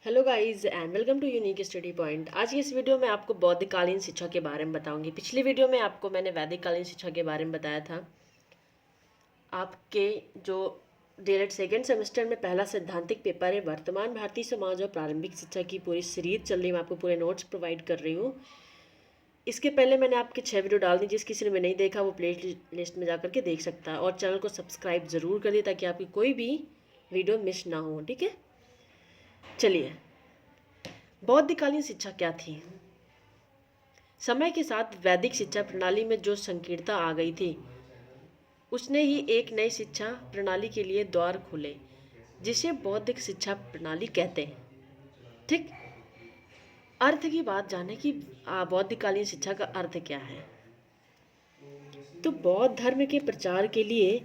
Hello guys and welcome to unique study point. आज की इस वीडियो में आपको बौद्धकालीन शिक्षा के बारे में बताऊंगी। पिछली वीडियो में आपको मैंने वैदिक कालीन शिक्षा के बारे में बताया था। आपके जो डीएलएड सेकेंड सेमेस्टर में पहला सैद्धांतिक पेपर है, वर्तमान भारतीय समाज और प्रारंभिक शिक्षा की पूरी सीरीज चल रही है। मैं आपको पूरे नोट्स प्रोवाइड कर रही हूँ। इसके पहले मैंने आपके 6 वीडियो डाल दी, जिस किसी ने नहीं देखा वो प्ले लिस्ट में जाकर के देख सकता है। और चैनल को सब्सक्राइब ज़रूर कर दिए ताकि आपकी कोई भी वीडियो मिस ना हो। ठीक है, चलिए। बौद्धकालीन शिक्षा क्या थी? समय के साथ वैदिक शिक्षा प्रणाली में जो संकीर्णता आ गई थी, उसने ही एक नई शिक्षा प्रणाली के लिए द्वार खोले, जिसे बौद्धिक शिक्षा प्रणाली कहते हैं। ठीक, अर्थ की बात जाने की बौद्धकालीन शिक्षा का अर्थ क्या है। तो बौद्ध धर्म के प्रचार के लिए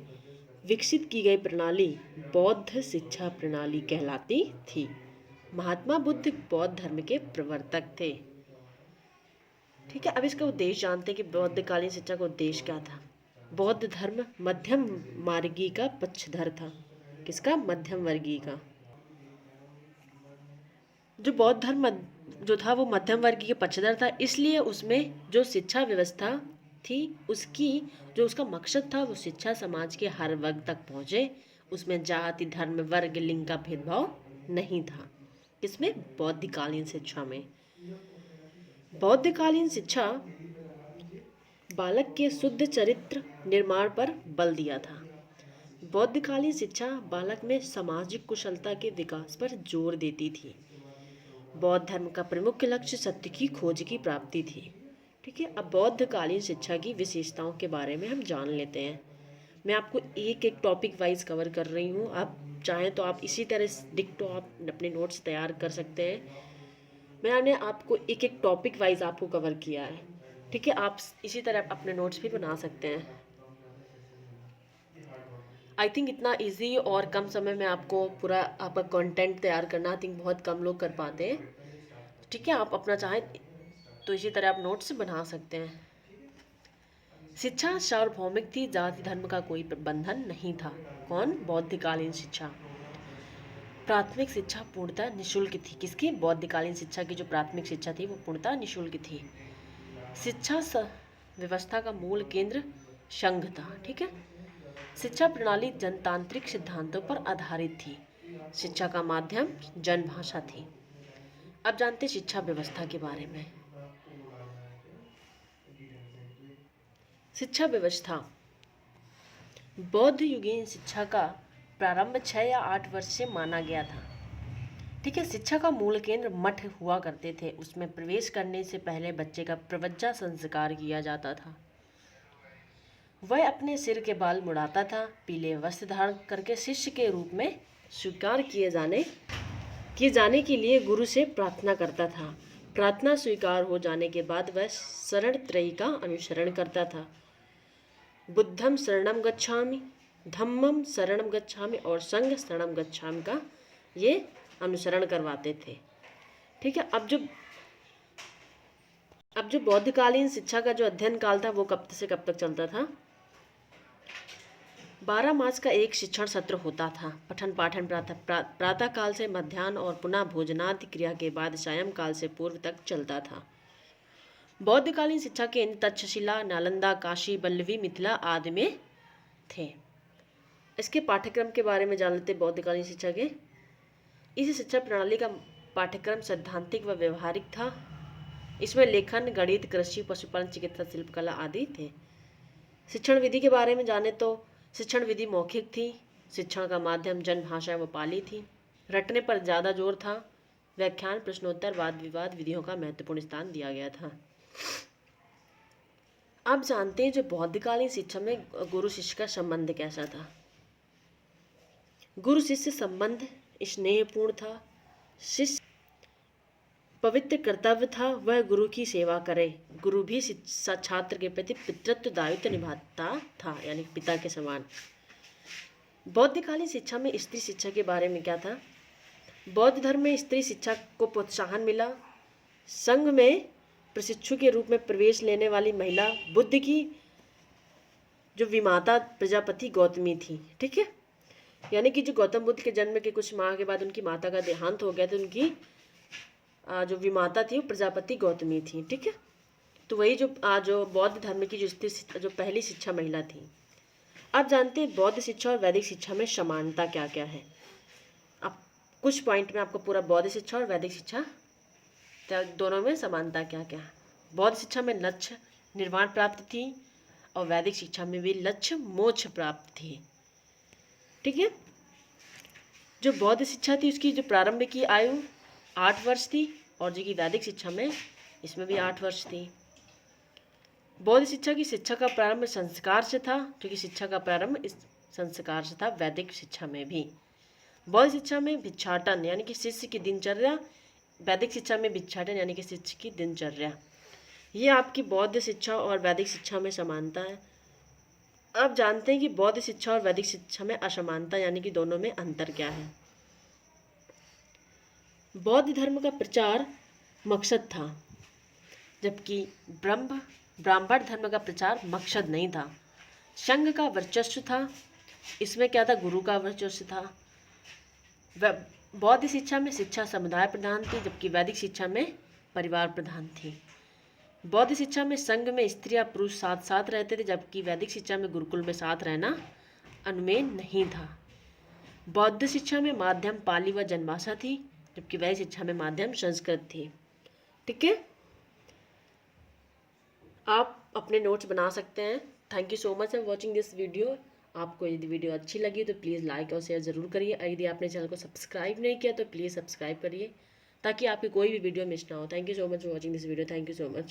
विकसित की गई प्रणाली बौद्ध शिक्षा प्रणाली कहलाती थी। महात्मा बुद्ध बौद्ध धर्म के प्रवर्तक थे। ठीक है, अब इसका उद्देश्य जानते हैं कि बौद्धकालीन शिक्षा का उद्देश्य क्या था। बौद्ध धर्म मध्यम मार्गी का पक्षधर था। किसका? मध्यम वर्गीय का। जो बौद्ध धर्म जो था वो मध्यम वर्गीय के पक्षधर था, इसलिए उसमें जो शिक्षा व्यवस्था थी उसकी जो उसका मकसद था वो शिक्षा समाज के हर वर्ग तक पहुँचे। उसमें जाति, धर्म, वर्ग, लिंग का भेदभाव नहीं था। किसमें? बौद्धकालीन शिक्षा में। बौद्धकालीन शिक्षा बालक के शुद्ध चरित्र निर्माण पर बल दिया था। बौद्धकालीन शिक्षा बालक में सामाजिक कुशलता के विकास पर जोर देती थी। बौद्ध धर्म का प्रमुख लक्ष्य सत्य की खोज की प्राप्ति थी। ठीक है, अब बौद्धकालीन शिक्षा की विशेषताओं के बारे में हम जान लेते हैं। मैं आपको एक एक टॉपिक वाइज कवर कर रही हूँ। आप चाहें तो आप इसी तरह डिक्टो आप अपने नोट्स तैयार कर सकते हैं। मैंने आपको एक एक टॉपिक वाइज आपको कवर किया है। ठीक है, आप इसी तरह अपने नोट्स भी बना सकते हैं। आई थिंक इतना इजी और कम समय में आपको पूरा आपका कंटेंट तैयार करना आई थिंक बहुत कम लोग कर पाते हैं। ठीक है, आप अपना चाहें तो इसी तरह आप नोट्स बना सकते हैं। शिक्षा सार्वभौमिक थी, जाति धर्म का कोई बंधन नहीं था। कौन? बौद्धकालीन शिक्षा। प्राथमिक शिक्षा पूर्णतः निःशुल्क थी। किसकी? बौद्धकालीन शिक्षा की जो प्राथमिक शिक्षा थी वो पूर्णतः निःशुल्क थी। शिक्षा व्यवस्था का मूल केंद्र संघ था। ठीक है, शिक्षा प्रणाली जनतांत्रिक सिद्धांतों पर आधारित थी। शिक्षा का माध्यम जनभाषा थी। अब जानते हैं शिक्षा व्यवस्था के बारे में। शिक्षा व्यवस्था बौद्ध युगीन शिक्षा का प्रारंभ 6 या 8 वर्ष से माना गया था। ठीक है, शिक्षा का मूल केंद्र मठ हुआ करते थे। उसमें प्रवेश करने से पहले बच्चे का प्रवज्जा संस्कार किया जाता था। वह अपने सिर के बाल मुड़ाता था। पीले वस्त्र धारण करके शिष्य के रूप में स्वीकार किए जाने के लिए गुरु से प्रार्थना करता था। प्रार्थना स्वीकार हो जाने के बाद वह शरण त्रयी का अनुसरण करता था। बुद्धम शरणम गच्छामि, धम्मम शरणम गच्छामि और संघ शरणम गच्छामि का ये अनुसरण करवाते थे। ठीक है, अब जो बौद्धकालीन शिक्षा का जो अध्ययन काल था वो कब से कब तक चलता था? 12 मास का एक शिक्षण सत्र होता था। पठन पाठन प्रातः काल से मध्याह्न और पुनः भोजनादि क्रिया के बाद सायं काल से पूर्व तक चलता था। बौद्धकालीन शिक्षा के तक्षशिला, नालंदा, काशी, बल्लवी, मिथिला आदि में थे। इसके पाठ्यक्रम के बारे में जान लेते हैं। बौद्धकालीन शिक्षा के इस शिक्षा प्रणाली का पाठ्यक्रम सैद्धांतिक व व्यवहारिक था। इसमें लेखन, गणित, कृषि, पशुपालन, चिकित्सा, शिल्पकला आदि थे। शिक्षण विधि के बारे में जाने तो शिक्षण विधि मौखिक थी। शिक्षण का माध्यम जनभाषा व पाली थी। रटने पर ज़्यादा जोर था। व्याख्यान, प्रश्नोत्तर, वाद विवाद विधियों का महत्वपूर्ण स्थान दिया गया था। अब जानते हैं जो बौद्धकालीन शिक्षा में गुरु शिष्य का संबंध कैसा था। गुरु शिष्य संबंध स्नेहपूर्ण था। शिष्य पवित्र कर्तव्य था वह गुरु की सेवा करे। गुरु भी छात्र के प्रति पितृत्व दायित्व निभाता था, यानी पिता के समान। बौद्धकालीन शिक्षा में स्त्री शिक्षा के बारे में क्या था? बौद्ध धर्म में स्त्री शिक्षा को प्रोत्साहन मिला। संघ में प्रशिक्षु के रूप में प्रवेश लेने वाली महिला बुद्ध की जो विमाता प्रजापति गौतमी थी। ठीक है, यानी कि जो गौतम बुद्ध के जन्म के कुछ माह के बाद उनकी माता का देहांत हो गया, तो उनकी जो विमाता थी वो प्रजापति गौतमी थी। ठीक है, तो वही जो बौद्ध धर्म की जो पहली शिक्षा महिला थी। अब जानते हैं बौद्ध शिक्षा और वैदिक शिक्षा में समानता क्या क्या है। अब कुछ पॉइंट में आपको पूरा बौद्ध शिक्षा और वैदिक शिक्षा दोनों में समानता क्या क्या है। बौद्ध शिक्षा में लक्ष्य निर्वाण प्राप्त थी और वैदिक शिक्षा में भी लक्ष्य मोक्ष प्राप्त थी। ठीक है, जो बौद्ध शिक्षा थी उसकी जो प्रारंभ की आयु 8 वर्ष थी और जो कि वैदिक शिक्षा में इसमें भी 8 वर्ष थी। बौद्ध शिक्षा की शिक्षा का प्रारंभ संस्कार से था, जो कि शिक्षा का प्रारंभ इस संस्कार से था वैदिक शिक्षा में भी। बौद्ध शिक्षा में भिक्षाटन यानी कि शिष्य की दिनचर्या, वैदिक शिक्षा में भिक्षाटन यानी कि शिष्य की दिनचर्या। ये आपकी बौद्ध शिक्षा और वैदिक शिक्षा में समानता है। अब जानते हैं कि बौद्ध शिक्षा और वैदिक शिक्षा में असमानता यानी कि दोनों में अंतर क्या है। बौद्ध धर्म का प्रचार मकसद था, जबकि ब्राह्मण धर्म का प्रचार मकसद नहीं था। संघ का वर्चस्व था, इसमें क्या था, गुरु का वर्चस्व था। बौद्ध शिक्षा में शिक्षा समुदाय प्रधान थी, जबकि वैदिक शिक्षा में परिवार प्रधान थी। बौद्ध शिक्षा में संघ में स्त्री या पुरुष साथ साथ रहते थे, जबकि वैदिक शिक्षा में गुरुकुल में साथ रहना अनुमेय नहीं था। बौद्ध शिक्षा में माध्यम पाली व जनभाषा थी, जबकि वैदिक शिक्षा में माध्यम संस्कृत थी। ठीक है, आप अपने नोट्स बना सकते हैं। Thank you so much for watching this video. आपको यदि वीडियो अच्छी लगी तो प्लीज़ लाइक और शेयर ज़रूर करिए। यदि आपने चैनल को सब्सक्राइब नहीं किया तो प्लीज़ सब्सक्राइब करिए, ताकि आपकी कोई भी वीडियो मिस ना हो। Thank you so much for watching this video. Thank you so much.